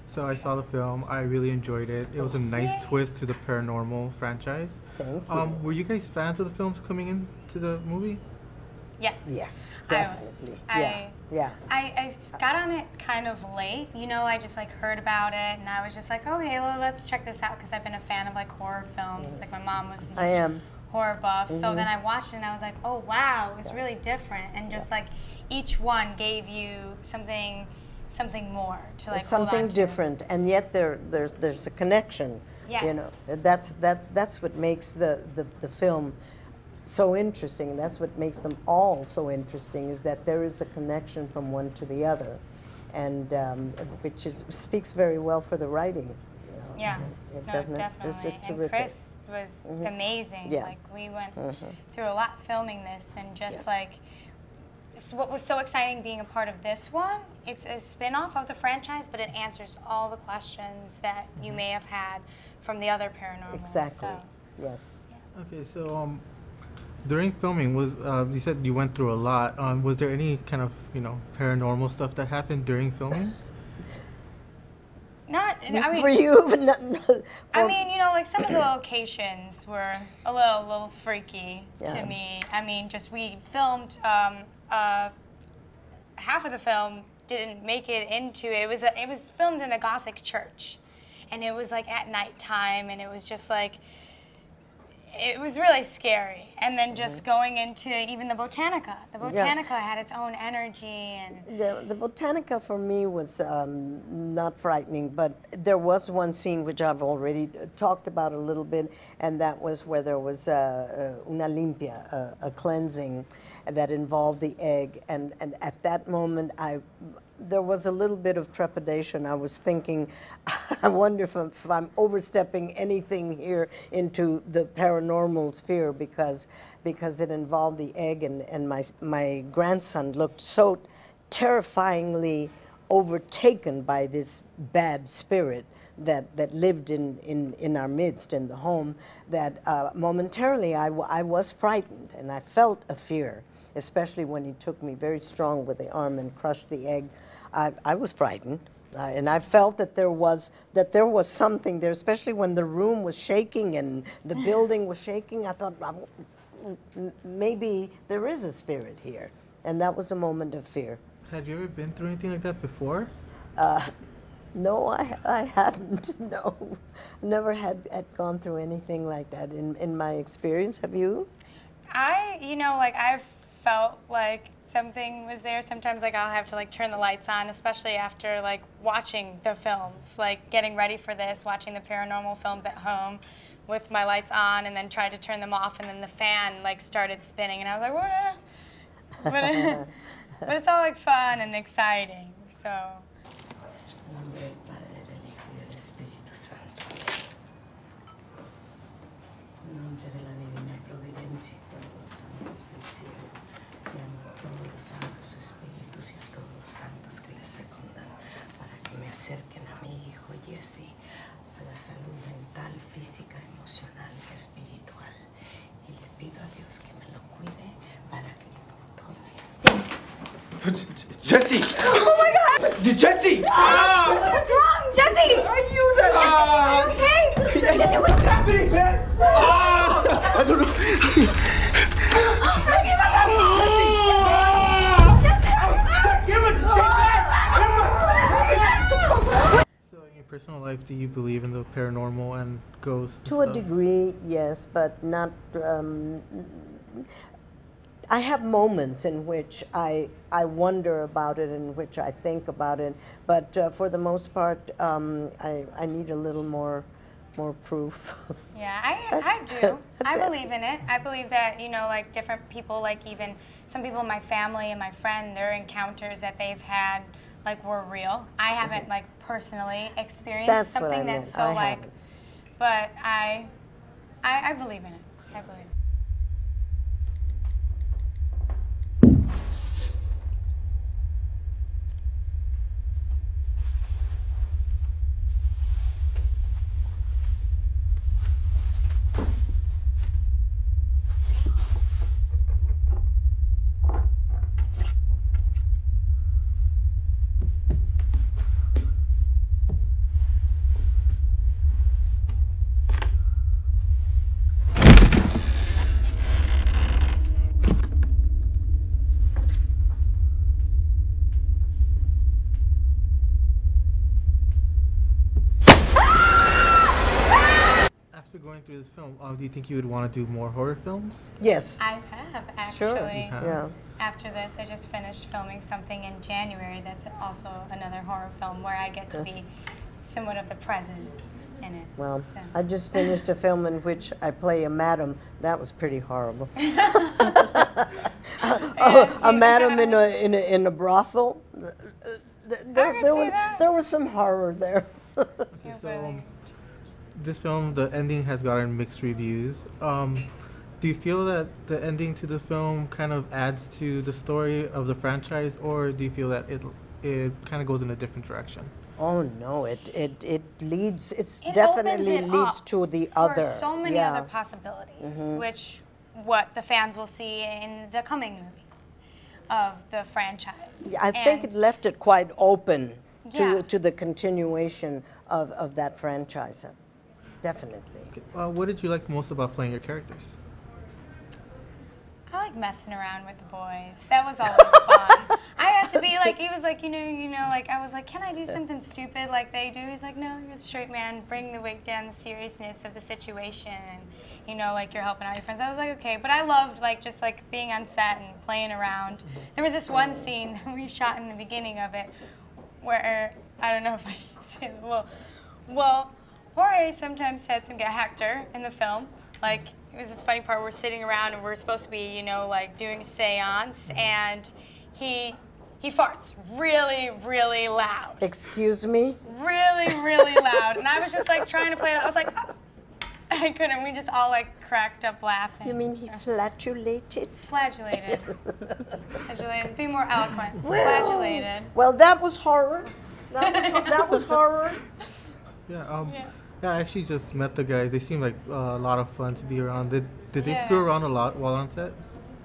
So I saw the film. I really enjoyed it. It was a nice twist to the paranormal franchise. Thank you. Were you guys fans of the films coming into the movie? Yes. Yes, definitely. I got on it kind of late. You know, I just like heard about it, and I was just like, okay, well, let's check this out, because I've been a fan of like horror films. Like my mom was a horror buff. So then I watched it, and I was like, oh wow, it was really different, and just like each one gave you something more to like something different, and yet there's a connection. Yes. You know, that's what makes the film so interesting. That's what makes them all so interesting, is that there is a connection from one to the other, and which speaks very well for the writing. You know? Yeah, Doesn't definitely. It's just and terrific. Chris was amazing. Yeah. Like we went through a lot filming this, and just like what was so exciting being a part of this one. It's a spin-off of the franchise, but it answers all the questions that you may have had from the other paranormal. Exactly. So, yes. Yeah. Okay, so during filming, was you said you went through a lot. Was there any kind of paranormal stuff that happened during filming? Not, I mean, for you, but I mean, like some of the locations were a little freaky to me. I mean, just we filmed half of the film didn't make it into it. It was filmed in a Gothic church, and it was like at nighttime, and it was just like. It was really scary, and then just going into even the Botanica. The Botanica had its own energy, and the Botanica for me was not frightening, but there was one scene which I've already talked about a little bit, and that was where there was una limpia, a cleansing that involved the egg, and at that moment there was a little bit of trepidation. I was thinking, I wonder if I'm overstepping anything here into the paranormal sphere, because it involved the egg, and my grandson looked so terrifyingly overtaken by this bad spirit that lived in our midst in the home, that momentarily I was frightened, and I felt a fear, especially when he took me very strong with the arm and crushed the egg. I was frightened, and I felt that there was something there, especially when the room was shaking and the building was shaking. I thought, maybe there is a spirit here, and that was a moment of fear. Had you ever been through anything like that before? No, I hadn't. No, never had gone through anything like that in my experience. Have you? I've felt like something was there. Sometimes like I'll have to like turn the lights on, especially after like watching the films, like getting ready for this, watching the paranormal films at home with my lights on, and then tried to turn them off, and then the fan like started spinning, and I was like, what? But it's all like fun and exciting, so. Acerquen a mi hijo Jesse a la salud mental, física, emocional y espiritual, y le pido a Dios que me lo cuide para que todo. Jesse! Oh my God! Jesse! What's wrong, Jesse? Are you that? Okay, Jesse, what's happening, man? I don't know. So in your personal life, do you believe in the paranormal and ghosts? To a degree, yes, but not. I have moments in which I wonder about it, in which I think about it, but for the most part, I need a little more proof. Yeah, I do. I believe in it. I believe that, like different people, like even some people in my family and my friend, their encounters that they've had, like, were real. I haven't, like, personally experienced something that's so, like, but I believe in it. I believe. After going through this film, do you think you would want to do more horror films? Yes. I have actually. Sure. Yeah. After this, I just finished filming something in January that's also another horror film where I get to be somewhat of the presence in it. Well, So. I just finished a film in which I play a madam. That was pretty horrible. A madam in a brothel. There was some horror there. Okay, so this film, the ending has gotten mixed reviews. Do you feel that the ending to the film kind of adds to the story of the franchise, or do you feel that it kind of goes in a different direction? Oh no! It leads. It It definitely opens it leads up to the for other. so many yeah. other possibilities, which what the fans will see in the coming movies of the franchise. Yeah, I think it left it quite open Yeah. to the continuation of that franchise. Definitely. Okay. What did you like most about playing your characters? I like messing around with the boys. That was always fun. I got to be like, he was like, like I was like, can I do something stupid like they do? He's like, no, you're the straight man. Bring the weight down, the seriousness of the situation, and like you're helping out your friends. I was like, okay, but I loved like just like being on set and playing around. There was this one scene that we shot in the beginning of it where I don't know if I should say this. Well, Jorge sometimes had some Hector in the film, like. It was this funny part where we're sitting around and we're supposed to be, like doing a seance, and he farts really, really loud. Excuse me? Really, really loud. And I was just like trying to play it. I was like, I couldn't. We just all like cracked up laughing. You mean he flatulated? Flagellated. Flagellated. Be more eloquent. Flagellated. Well, that was horror. That was horror. Yeah. Yeah, I actually just met the guys. They seem like a lot of fun to be around. Did they screw around a lot while on set?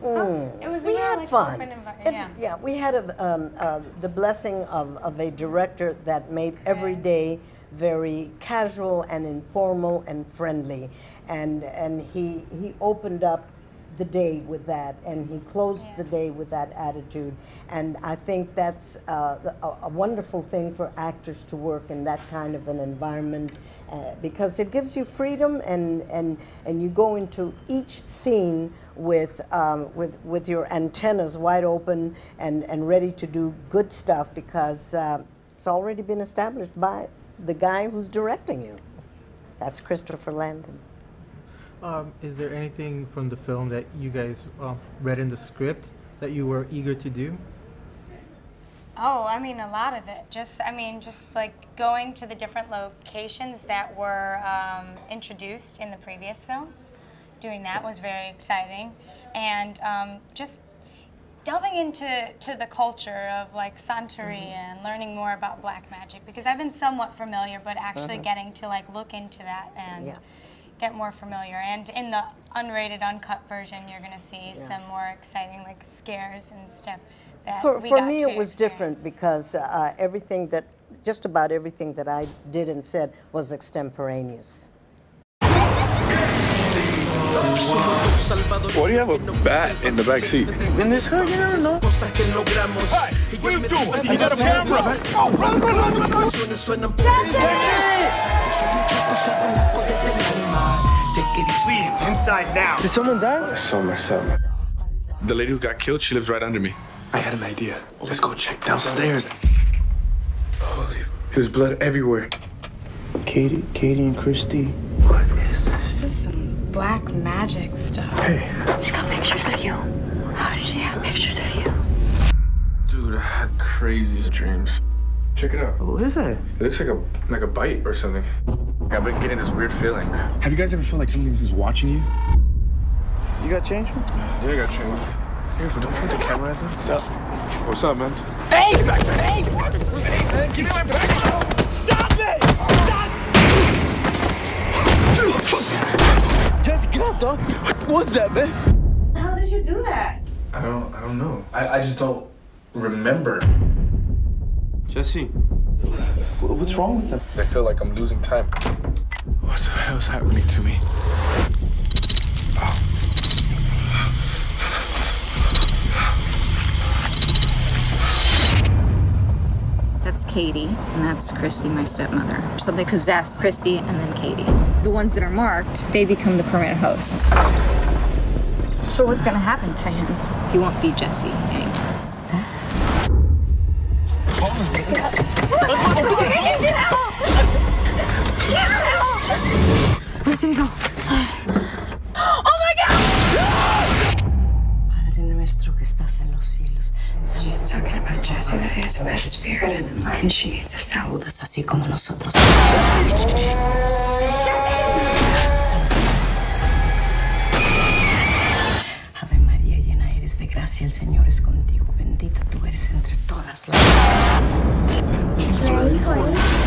It was We real, had like, fun. open environment. Yeah, we had the blessing of a director that made every day very casual and informal and friendly, and he opened up the day with that, and he closed the day with that attitude, and I think that's a wonderful thing for actors to work in that kind of an environment, because it gives you freedom, and you go into each scene with your antennas wide open and ready to do good stuff, because it's already been established by the guy who's directing you. That's Christopher Landon. Is there anything from the film that you guys read in the script that you were eager to do? Oh, I mean, a lot of it. Just like going to the different locations that were introduced in the previous films. Doing that was very exciting. And just delving into the culture of like Santeria and learning more about black magic, because I've been somewhat familiar, but actually getting to like look into that and get more familiar. And in the unrated, uncut version, you're going to see some more exciting like scares and stuff. That For we got me, to it was experience. different, because just about everything that I did and said was extemporaneous. Why do you have a bat in the back seat? In this hood, you never know. Hey, what are you doing? You got a camera? Oh, run! Please, inside now. Did someone die? That's so messed up. The lady who got killed, she lives right under me. I had an idea. Let's go check downstairs. Holy, there's blood everywhere. Katie and Christy. What is this? This is some black magic stuff. Hey. She's got pictures of you. How does she have pictures of you? Dude, I had craziest dreams. Check it out. What is that? It looks like a bite or something. I've been getting this weird feeling. Have you guys ever felt like something's just watching you? You got change? Yeah, I got changed. Careful, don't point the camera at them. What's up? What's up, man? Hey! Get back, man! Hey! Give me my back! Stop it! Stop! Jesse, get up, dog. What was that, man? How did you do that? I don't know. I just don't remember. Jesse, what's wrong with them? I feel like I'm losing time. What the hell's happening to me? That's Katie, and that's Christy, my stepmother. Something possessed Christy and then Katie. The ones that are marked, they become the permanent hosts. So what's gonna happen to him? He won't be Jesse anymore. Where did he go? Oh my God! Padre nuestro que estás en los cielos. She's talking about Jesse that he has a bad spirit and she needs us out. Saludas así como nosotros. Ave María, llena eres de gracia, el Señor es contigo. Bendita tú eres entre todas las. Ready for it.